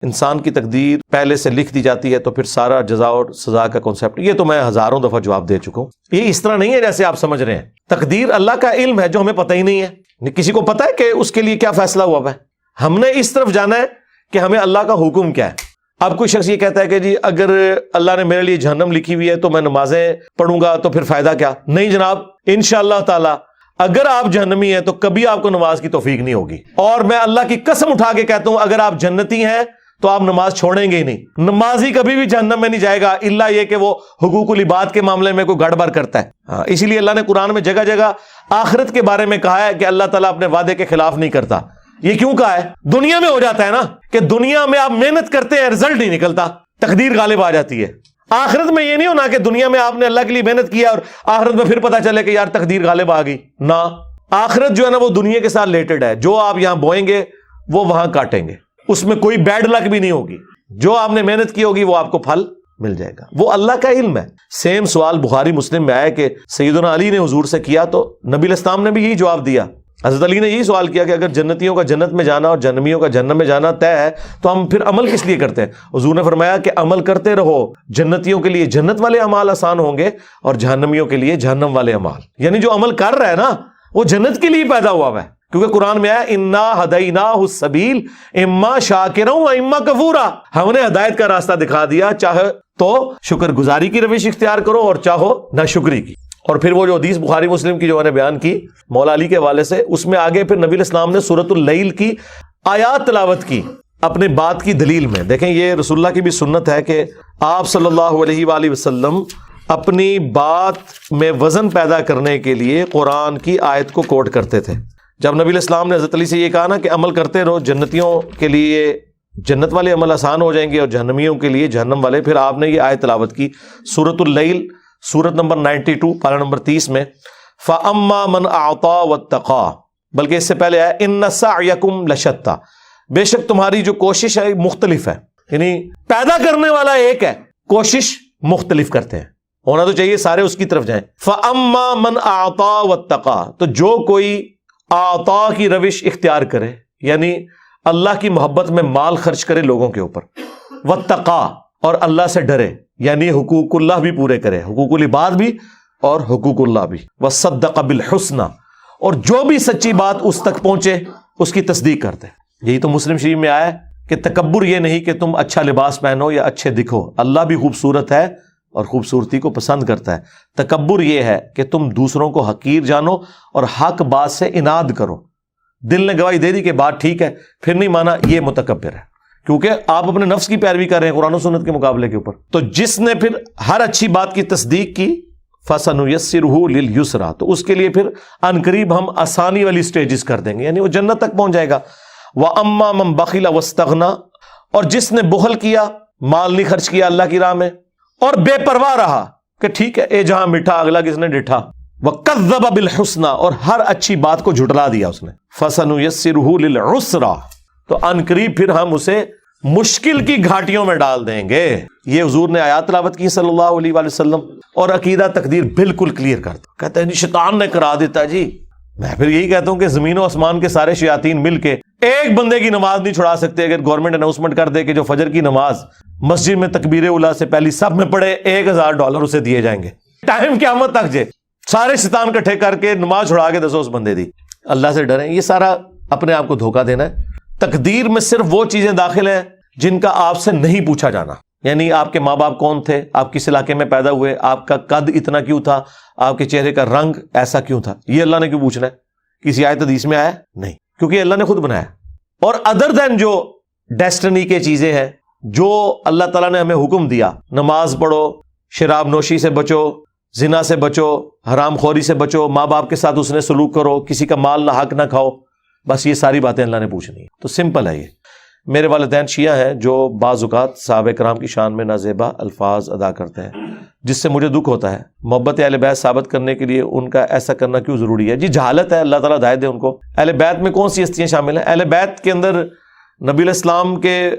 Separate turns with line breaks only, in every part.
انسان کی تقدیر پہلے سے لکھ دی جاتی ہے تو پھر سارا جزا اور سزا کا کانسیپٹ، یہ تو میں ہزاروں دفعہ جواب دے چکا ہوں. یہ اس طرح نہیں ہے جیسے آپ سمجھ رہے ہیں. تقدیر اللہ کا علم ہے جو ہمیں پتہ ہی نہیں ہے. کسی کو پتہ ہے کہ اس کے لیے کیا فیصلہ ہوا ہے؟ ہم نے اس طرف جانا ہے کہ ہمیں اللہ کا حکم کیا ہے. اب کوئی شخص یہ کہتا ہے کہ جی اگر اللہ نے میرے لیے جہنم لکھی ہوئی ہے تو میں نمازیں پڑھوں گا تو پھر فائدہ کیا؟ نہیں جناب، انشاءاللہ تعالی اگر آپ جہنمی ہیں تو کبھی آپ کو نماز کی توفیق نہیں ہوگی. اور میں اللہ کی قسم اٹھا کے کہتا ہوں اگر آپ جنتی ہیں تو آپ نماز چھوڑیں گے ہی نہیں. نمازی کبھی بھی جہنم میں نہیں جائے گا الا یہ کہ وہ حقوق العباد کے معاملے میں کوئی گڑبڑ کرتا ہے. اسی لیے اللہ نے قرآن میں جگہ جگہ آخرت کے بارے میں کہا ہے کہ اللہ تعالیٰ اپنے وعدے کے خلاف نہیں کرتا. یہ کیوں کہا ہے؟ دنیا میں ہو جاتا ہے نا کہ دنیا میں آپ محنت کرتے ہیں رزلٹ نہیں نکلتا، تقدیر غالب آ جاتی ہے. آخرت میں یہ نہیں ہونا کہ دنیا میں آپ نے اللہ کے لیے محنت کیا اور آخرت میں پھر پتا چلے کہ یار تقدیر غالب آ گئی. نہ، آخرت جو ہے نا وہ دنیا کے ساتھ ریلیٹڈ ہے. جو آپ یہاں بوئیں گے وہ وہاں کاٹیں گے، اس میں کوئی بیڈ لک بھی نہیں ہوگی. جو آپ نے محنت کی ہوگی وہ آپ کو پھل مل جائے گا. وہ اللہ کا علم ہے. سیم سوال بخاری مسلم میں آیا کہ سیدنا علی نے حضور سے کیا تو نبی علیہ السلام نے بھی یہی جواب دیا. حضرت علی نے یہی سوال کیا کہ اگر جنتیوں کا جنت میں جانا اور جہنمیوں کا جہنم میں جانا طے ہے تو ہم پھر عمل کس لیے کرتے ہیں؟ حضور نے فرمایا کہ عمل کرتے رہو، جنتیوں کے لیے جنت والے اعمال آسان ہوں گے اور جہنمیوں کے لیے جہنم والے اعمال. یعنی جو عمل کر رہا ہے نا وہ جنت کے لیے پیدا ہوا ہے. کیونکہ قرآن میں آیا انا ہدیناہ السبیل اما شاکرا و اما کفورا. ہم نے ہدایت کا راستہ دکھا دیا، چاہے تو شکر گزاری کی روش اختیار کرو اور چاہو ناشکری کی. اور پھر وہ جو حدیث بخاری مسلم کی جو میں نے بیان کی مولا علی کے حوالے سے، اس میں آگے پھر نبی علیہ السلام نے سورۃ اللیل کی آیات تلاوت کی اپنے بات کی دلیل میں. دیکھیں یہ رسول اللہ کی بھی سنت ہے کہ آپ صلی اللہ علیہ وآلہ وسلم اپنی بات میں وزن پیدا کرنے کے لیے قرآن کی آیت کو کوٹ کرتے تھے. جب نبی علیہ السلام نے حضرت علی سے یہ کہا نا کہ عمل کرتے رہو، جنتیوں کے لیے جنت والے عمل آسان ہو جائیں گے اور جہنمیوں کے لیے جہنم والے، پھر آپ نے یہ آیت تلاوت کی سورۃ اللیل سورت نمبر 92 پارہ نمبر 30 میں فَأَمَّا مَنْ أَعْطَى وَاتَّقَى، بلکہ اس سے پہلے ہے إِنَّ سَعْيَكُمْ لَشَتَّى، بے شک تمہاری جو کوشش ہے مختلف ہے. یعنی پیدا کرنے والا ایک ہے، کوشش مختلف کرتے ہیں. ہونا تو چاہیے سارے اس کی طرف جائیں. فَأَمَّا مَنْ أَعْطَى وَاتَّقَى، تو جو کوئی عطا کی روش اختیار کرے یعنی اللہ کی محبت میں مال خرچ کرے لوگوں کے اوپر، واتقا اور اللہ سے ڈرے یعنی حقوق اللہ بھی پورے کرے، حقوق العباد بھی اور حقوق اللہ بھی، وصدق بالحسنى، اور جو بھی سچی بات اس تک پہنچے اس کی تصدیق کرتے. یہی تو مسلم شریف میں آیا ہے کہ تکبر یہ نہیں کہ تم اچھا لباس پہنو یا اچھے دکھو، اللہ بھی خوبصورت ہے اور خوبصورتی کو پسند کرتا ہے. تکبر یہ ہے کہ تم دوسروں کو حقیر جانو اور حق بات سے اناد کرو. دل نے گواہی دے دی کہ بات ٹھیک ہے پھر نہیں مانا، یہ متکبر ہے، کیونکہ آپ اپنے نفس کی پیروی کر رہے ہیں قرآن و سنت کے مقابلے کے اوپر. تو جس نے پھر ہر اچھی بات کی تصدیق کی فَسَنُيَسِّرُهُ لِلْيُسْرَى، تو اس کے لیے پھر عنقریب ہم آسانی والی سٹیجز کر دیں گے، یعنی وہ جنت تک پہنچ جائے گا. وَأَمَّا مَنْ بَخِلَ وَاسْتَغْنَى، اور جس نے بخل کیا، مال نہیں خرچ کیا اللہ کی راہ میں اور بے پرواہ رہا کہ ٹھیک ہے اے جہاں میٹھا اگلا کس نے ڈٹھا، وَكَذَّبَ بِالْحُسْنَى، اور ہر اچھی بات کو جھٹلا دیا اس نے، فَسَنُيَسِّرُهُ لِلْعُسْرَى، تو عنقریب پھر ہم اسے مشکل کی گھاٹیوں میں ڈال دیں گے. یہ حضور نے آیات تلاوت کی صلی اللہ علیہ وآلہ وسلم اور عقیدہ تقدیر بالکل کلیئر کرتا. کہتے ہیں جی شیطان نے کرا دیتا جی. میں پھر یہی کہتا ہوں کہ زمین و آسمان کے سارے شیاطین مل کے ایک بندے کی نماز نہیں چھڑا سکتے. اگر گورنمنٹ اناؤنسمنٹ کر دے کہ جو فجر کی نماز مسجد میں تکبیر اولیٰ سے پہلی سب میں پڑھے $1000 اسے دیے جائیں گے، ٹائم قیامت تک جے سارے شیطان کٹھے کر کے نماز چھڑا کے دسو اس بندے دی. اللہ سے ڈریں. یہ سارا اپنے آپ کو دھوکہ دینا ہے. تقدیر میں صرف وہ چیزیں داخل ہیں جن کا آپ سے نہیں پوچھا جانا، یعنی آپ کے ماں باپ کون تھے، آپ کس علاقے میں پیدا ہوئے، آپ کا قد اتنا کیوں تھا، آپ کے چہرے کا رنگ ایسا کیوں تھا، یہ اللہ نے کیوں پوچھنا ہے؟ کسی آیت حدیث میں آیا نہیں، کیونکہ اللہ نے خود بنایا. اور ادر دین جو ڈیسٹنی کے چیزیں ہیں جو اللہ تعالیٰ نے ہمیں حکم دیا، نماز پڑھو، شراب نوشی سے بچو، زنا سے بچو، حرام خوری سے بچو، ماں باپ کے ساتھ اس نے سلوک کرو، کسی کا مال نہ حق نہ کھاؤ، بس یہ ساری باتیں اللہ نے پوچھنی ہے. تو سمپل ہے. یہ میرے والدین شیعہ ہیں جو بعض اوقات صحابہ کرام کی شان میں نازیبا الفاظ ادا کرتے ہیں، جس سے مجھے دکھ ہوتا ہے. محبت اہل بیت ثابت کرنے کے لیے ان کا ایسا کرنا کیوں ضروری ہے؟ جی جہالت ہے، اللہ تعالیٰ ہدایت دے ان کو. اہل بیت میں کون سی ہستیاں شامل ہیں؟ اہل بیت کے اندر نبی علیہ السلام کے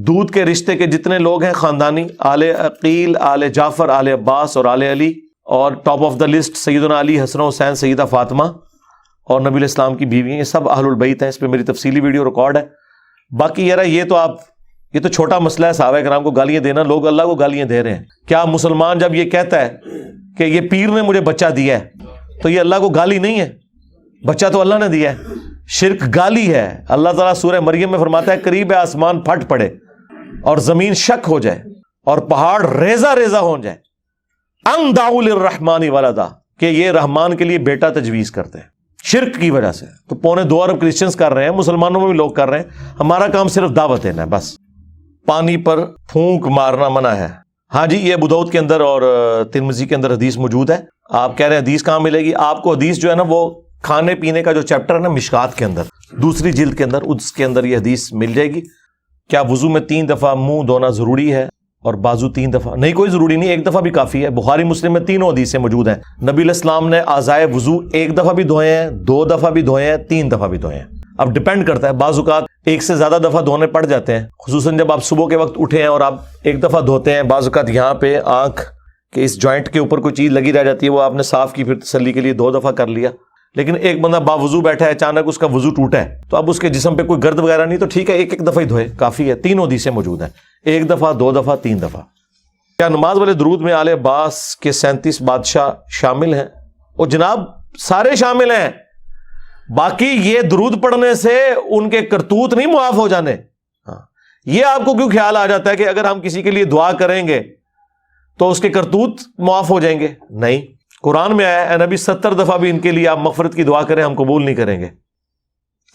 دودھ کے رشتے کے جتنے لوگ ہیں خاندانی، آل عقیل، آل جعفر، آل عباس اور آل علی، اور ٹاپ آف دا لسٹ سیدنا علی، حسن و حسین، سیدہ فاطمہ اور نبی علیہ السلام کی بیوی ہیں. یہ سب اہل البیت ہیں. اس پہ میری تفصیلی ویڈیو ریکارڈ ہے. باقی یار یہ تو آپ یہ تو چھوٹا مسئلہ ہے صحابہ کرام کو گالیاں دینا، لوگ اللہ کو گالیاں دے رہے ہیں. کیا مسلمان جب یہ کہتا ہے کہ یہ پیر نے مجھے بچہ دیا ہے تو یہ اللہ کو گالی نہیں ہے؟ بچہ تو اللہ نے دیا ہے. شرک گالی ہے. اللہ تعالیٰ سورہ مریم میں فرماتا ہے قریب ہے آسمان پھٹ پڑے اور زمین شک ہو جائے اور پہاڑ ریزہ ریزہ ہو جائے، ان دعوا للرحمن ولدا، کہ یہ رحمان کے لیے بیٹا تجویز کرتے ہیں شرک کی وجہ سے. تو 2.25 ارب کرسچنز کر رہے ہیں، مسلمانوں میں بھی لوگ کر رہے ہیں. ہمارا کام صرف دعوت دینا ہے بس. پانی پر پھونک مارنا منع ہے. ہاں جی، یہ ابو داؤد کے اندر اور ترمذی کے اندر حدیث موجود ہے. آپ کہہ رہے ہیں حدیث کہاں ملے گی؟ آپ کو حدیث جو ہے نا وہ کھانے پینے کا جو چیپٹر ہے نا مشکات کے اندر، دوسری جلد کے اندر، اس کے اندر یہ حدیث مل جائے گی. کیا وضو میں 3 دفعہ منہ دھونا ضروری ہے اور بازو 3 دفعہ؟ نہیں، کوئی ضروری نہیں، 1 دفعہ بھی کافی ہے. بخاری مسلم میں تینوں حدیثیں موجود ہیں. نبی علیہ السلام نے اعضائے وضو 1 دفعہ بھی دھوئے ہیں، 2 دفعہ بھی دھوئے ہیں، 3 دفعہ بھی دھوئے ہیں. اب ڈیپینڈ کرتا ہے، بعض اوقات 1 سے زیادہ دفعہ دھونے پڑ جاتے ہیں، خصوصاً جب آپ صبح کے وقت اٹھے ہیں اور آپ 1 دفعہ دھوتے ہیں. بعض اوقات یہاں پہ آنکھ کے اس جوائنٹ کے اوپر کوئی چیز لگی رہ جاتی ہے، وہ آپ نے صاف کی، پھر تسلی کے لیے 2 دفعہ کر لیا. لیکن ایک بندہ باوضو بیٹھا ہے، اچانک اس کا وضو ٹوٹا ہے، تو اب اس کے جسم پہ کوئی گرد وغیرہ نہیں، تو ٹھیک ہے 1 دفعہ ہی دھوئے، کافی ہے. تینوں حدیثیں موجود ہیں، 1 دفعہ، 2 دفعہ، 3 دفعہ. کیا نماز والے درود میں آل عباس کے 37 بادشاہ شامل ہیں؟ وہ جناب سارے شامل ہیں. باقی یہ درود پڑھنے سے ان کے کرتوت نہیں معاف ہو جانے. ہاں، یہ آپ کو کیوں خیال آ جاتا ہے کہ اگر ہم کسی کے لیے دعا کریں گے تو اس کے کرتوت معاف ہو جائیں گے؟ نہیں، قرآن میں آیا اے نبی 70 دفعہ بھی ان کے لیے آپ مغفرت کی دعا کریں، ہم قبول نہیں کریں گے.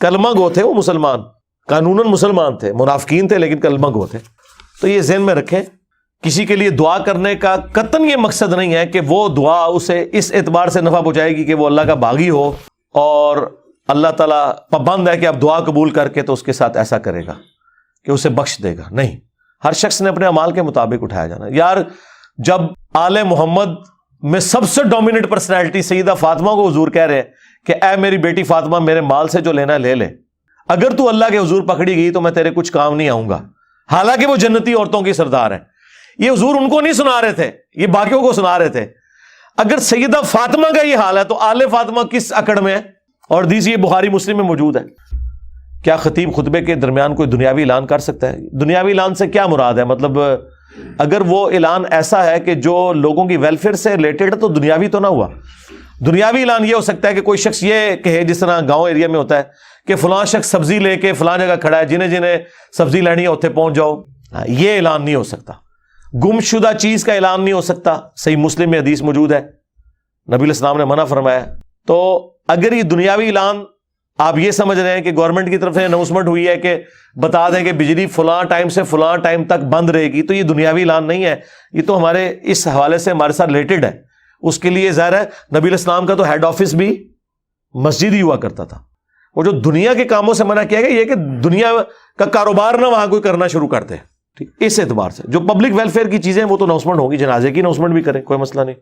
کلمہ گو تھے وہ مسلمان، قانوناً مسلمان تھے، منافقین تھے لیکن کلمہ گو تھے. تو یہ ذہن میں رکھیں، کسی کے لیے دعا کرنے کا قطعاً یہ مقصد نہیں ہے کہ وہ دعا اسے اس اعتبار سے نفع پہنچائے گی کہ وہ اللہ کا باغی ہو اور اللہ تعالیٰ پابند ہے کہ اب دعا قبول کر کے تو اس کے ساتھ ایسا کرے گا کہ اسے بخش دے گا. نہیں، ہر شخص نے اپنے اعمال کے مطابق اٹھایا جانا. یار جب آل محمد میں سب سے ڈومیننٹ پرسنالٹی سیدہ فاطمہ کو حضور کہہ رہے ہیں کہ اے میری بیٹی فاطمہ میرے مال سے جو لینا لے لے، اگر تو اللہ کے حضور پکڑی گئی تو میں تیرے کچھ کام نہیں آؤں گا. حالانکہ وہ جنتی عورتوں کی سردار ہیں. یہ حضور ان کو نہیں سنا رہے تھے، یہ باقیوں کو سنا رہے تھے. اگر سیدہ فاطمہ کا یہ حال ہے تو آل فاطمہ کس اکڑ میں ہے؟ اور حدیث یہ بخاری مسلم میں موجود ہے. کیا خطیب خطبے کے درمیان کوئی دنیاوی اعلان کر سکتا ہے؟ دنیاوی اعلان سے کیا مراد ہے؟ مطلب اگر وہ اعلان ایسا ہے کہ جو لوگوں کی ویلفیئر سے ریلیٹڈ ہے تو دنیاوی تو نہ ہوا. دنیاوی اعلان یہ ہو سکتا ہے کہ کوئی شخص یہ کہے، جس طرح گاؤں ایریا میں ہوتا ہے کہ فلاں شخص سبزی لے کے فلاں جگہ کھڑا ہے، جنہیں جنہیں سبزی لینی ہے اتنے پہنچ جاؤ. یہ اعلان نہیں ہو سکتا. گمشدہ چیز کا اعلان نہیں ہو سکتا. صحیح مسلم میں حدیث موجود ہے، نبی علیہ السلام نے منع فرمایا. تو اگر یہ دنیاوی اعلان آپ یہ سمجھ رہے ہیں کہ گورنمنٹ کی طرف سے اناؤنسمنٹ ہوئی ہے کہ بتا دیں کہ بجلی فلاں ٹائم سے فلاں ٹائم تک بند رہے گی، تو یہ دنیاوی اعلان نہیں ہے. یہ تو ہمارے اس حوالے سے ہمارے ساتھ ریلیٹڈ ہے. اس کے لیے ظاہر ہے نبی علیہ السلام کا تو ہیڈ آفس بھی مسجد ہی ہوا کرتا تھا. وہ جو دنیا کے کاموں سے منع کیا گیا یہ کہ دنیا کا کاروبار نہ وہاں کوئی کرنا شروع کرتے. ٹھیک، اس اعتبار سے جو پبلک ویلفیئر کی چیزیں وہ تو اناؤنسمنٹ ہوگی، جنازے کی اناؤنسمنٹ بھی کریں، کوئی مسئلہ نہیں.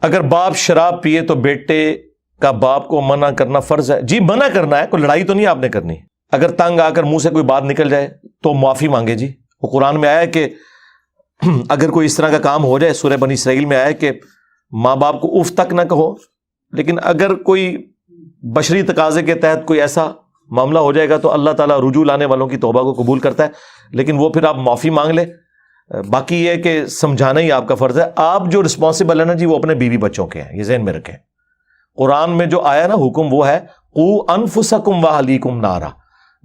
اگر باپ شراب پیے تو بیٹے کا باپ کو منع کرنا فرض ہے؟ جی منع کرنا ہے، کوئی لڑائی تو نہیں آپ نے کرنی. اگر تنگ آ کر منہ سے کوئی بات نکل جائے تو معافی مانگے. جی وہ قرآن میں آیا ہے کہ اگر کوئی اس طرح کا کام ہو جائے، سورہ بنی اسرائیل میں آیا ہے کہ ماں باپ کو اف تک نہ کہو. لیکن اگر کوئی بشری تقاضے کے تحت کوئی ایسا معاملہ ہو جائے گا تو اللہ تعالیٰ رجوع لانے والوں کی توبہ کو قبول کرتا ہے، لیکن وہ پھر آپ معافی مانگ لیں. باقی یہ کہ سمجھانا ہی آپ کا فرض ہے. آپ جو رسپانسبل ہے نا جی وہ اپنے بیوی بچوں کے ہیں، یہ ذہن میں رکھیں. قرآن میں جو آیا نا حکم وہ ہے قوا انفسکم واہلیکم نارا،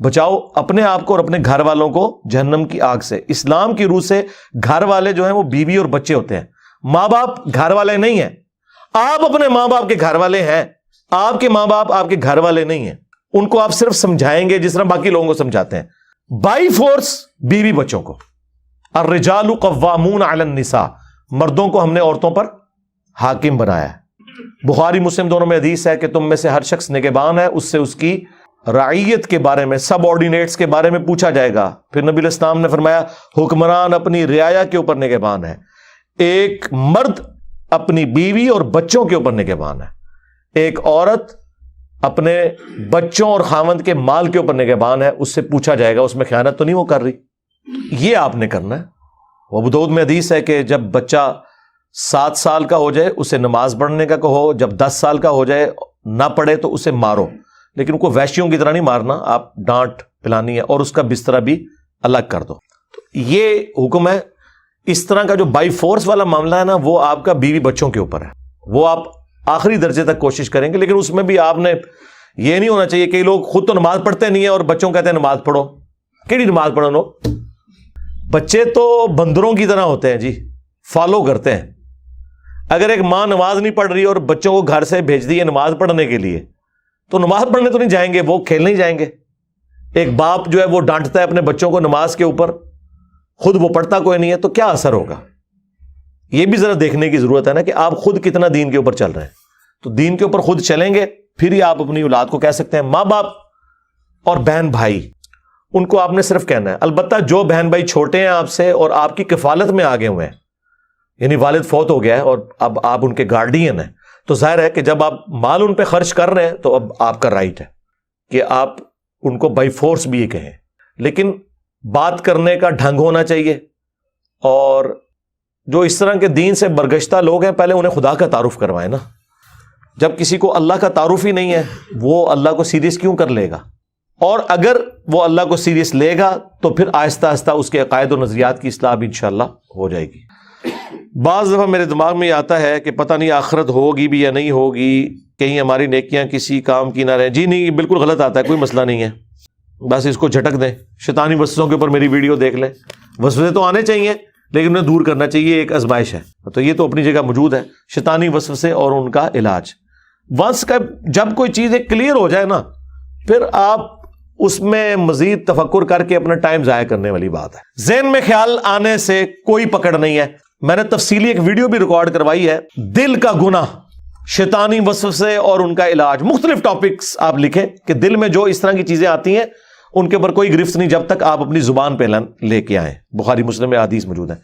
بچاؤ اپنے آپ کو اور اپنے گھر والوں کو جہنم کی آگ سے. اسلام کی روح سے گھر والے جو ہیں وہ بیوی اور بچے ہوتے ہیں، ماں باپ گھر والے نہیں ہیں. آپ اپنے ماں باپ کے گھر والے ہیں، آپ کے ماں باپ آپ کے گھر والے نہیں ہیں. ان کو آپ صرف سمجھائیں گے جس طرح باقی لوگوں کو سمجھاتے ہیں. بائی فورس بیوی بچوں کو. الرجال قوامون علی النساء، مردوں کو ہم نے عورتوں پر حاکم بنایا ہے. بخاری مسلم دونوں میں حدیث ہے کہ تم میں سے ہر شخص نگہبان ہے، اس سے اس کی رعیت کے بارے میں، سب آرڈینیٹس کے بارے میں پوچھا جائے گا. پھر نبی علیہ السلام نے فرمایا حکمران اپنی رعایا کے اوپر نگہبان ہے. ایک مرد اپنی بیوی اور بچوں کے اوپر نگہبان ہے، ایک عورت اپنے بچوں اور خاوند کے مال کے اوپر نگہبان ہے. اس سے پوچھا جائے گا اس میں خیانت تو نہیں وہ کر رہی. یہ آپ نے کرنا ہے. ابو داؤد میں حدیث ہے کہ جب بچہ 7 سال کا ہو جائے اسے نماز پڑھنے کا کہو، جب 10 سال کا ہو جائے نہ پڑھے تو اسے مارو، لیکن کو وحشیوں کی طرح نہیں مارنا، آپ ڈانٹ پلانی ہے اور اس کا بسترا بھی الگ کر دو. تو یہ حکم ہے. اس طرح کا جو بائی فورس والا معاملہ ہے نا وہ آپ کا بیوی بچوں کے اوپر ہے, وہ آپ آخری درجے تک کوشش کریں گے, لیکن اس میں بھی آپ نے یہ نہیں ہونا چاہیے کہ لوگ خود تو نماز پڑھتے نہیں ہیں اور بچوں کہتے ہیں نماز پڑھو. کیڑی نماز پڑھو؟ بچے تو بندروں کی طرح ہوتے ہیں جی, فالو کرتے ہیں. اگر ایک ماں نماز نہیں پڑھ رہی اور بچوں کو گھر سے بھیج دی ہے نماز پڑھنے کے لیے, تو نماز پڑھنے تو نہیں جائیں گے, وہ کھیلنے ہی جائیں گے. ایک باپ جو ہے وہ ڈانٹتا ہے اپنے بچوں کو نماز کے اوپر, خود وہ پڑھتا کوئی نہیں ہے, تو کیا اثر ہوگا؟ یہ بھی ذرا دیکھنے کی ضرورت ہے نا کہ آپ خود کتنا دین کے اوپر چل رہے ہیں. تو دین کے اوپر خود چلیں گے پھر ہی آپ اپنی اولاد کو کہہ سکتے ہیں. ماں باپ اور بہن بھائی, ان کو آپ نے صرف کہنا ہے. البتہ جو بہن بھائی چھوٹے ہیں آپ سے اور آپ کی کفالت میں آگے ہوئے ہیں, یعنی والد فوت ہو گیا ہے اور اب آپ ان کے گارڈین ہیں, تو ظاہر ہے کہ جب آپ مال ان پہ خرچ کر رہے ہیں تو اب آپ کا رائٹ ہے کہ آپ ان کو بائی فورس بھی یہ کہیں. لیکن بات کرنے کا ڈھنگ ہونا چاہیے, اور جو اس طرح کے دین سے برگشتہ لوگ ہیں پہلے انہیں خدا کا تعارف کروائیں نا. جب کسی کو اللہ کا تعارف ہی نہیں ہے وہ اللہ کو سیریس کیوں کر لے گا؟ اور اگر وہ اللہ کو سیریس لے گا تو پھر آہستہ آہستہ اس کے عقائد و نظریات کی اصلاح بھی انشاءاللہ ہو جائے گی. بعض دفعہ میرے دماغ میں یہ آتا ہے کہ پتہ نہیں آخرت ہوگی بھی یا نہیں ہوگی, کہیں ہماری نیکیاں کسی کام کی نہ رہیں. جی نہیں, بالکل غلط آتا ہے, کوئی مسئلہ نہیں ہے, بس اس کو جھٹک دیں. شیطانی وسوسوں کے اوپر میری ویڈیو دیکھ لیں. وسوسے تو آنے چاہیے لیکن انہیں دور کرنا چاہیے, ایک آزمائش ہے. تو یہ تو اپنی جگہ موجود ہے, شیطانی وسوسے اور ان کا علاج. ونس کا جب کوئی چیز ایک کلیئر ہو جائے نا, پھر آپ اس میں مزید تفکر کر کے اپنا ٹائم ضائع کرنے والی بات ہے. ذہن میں خیال آنے سے کوئی پکڑ نہیں ہے. میں نے تفصیلی ایک ویڈیو بھی ریکارڈ کروائی ہے, دل کا گناہ, شیطانی وسوسے اور ان کا علاج. مختلف ٹاپکس آپ لکھیں کہ دل میں جو اس طرح کی چیزیں آتی ہیں ان کے اوپر کوئی گرفت نہیں جب تک آپ اپنی زبان پہ لے کے آئیں. بخاری مسلم میں حدیث موجود ہے.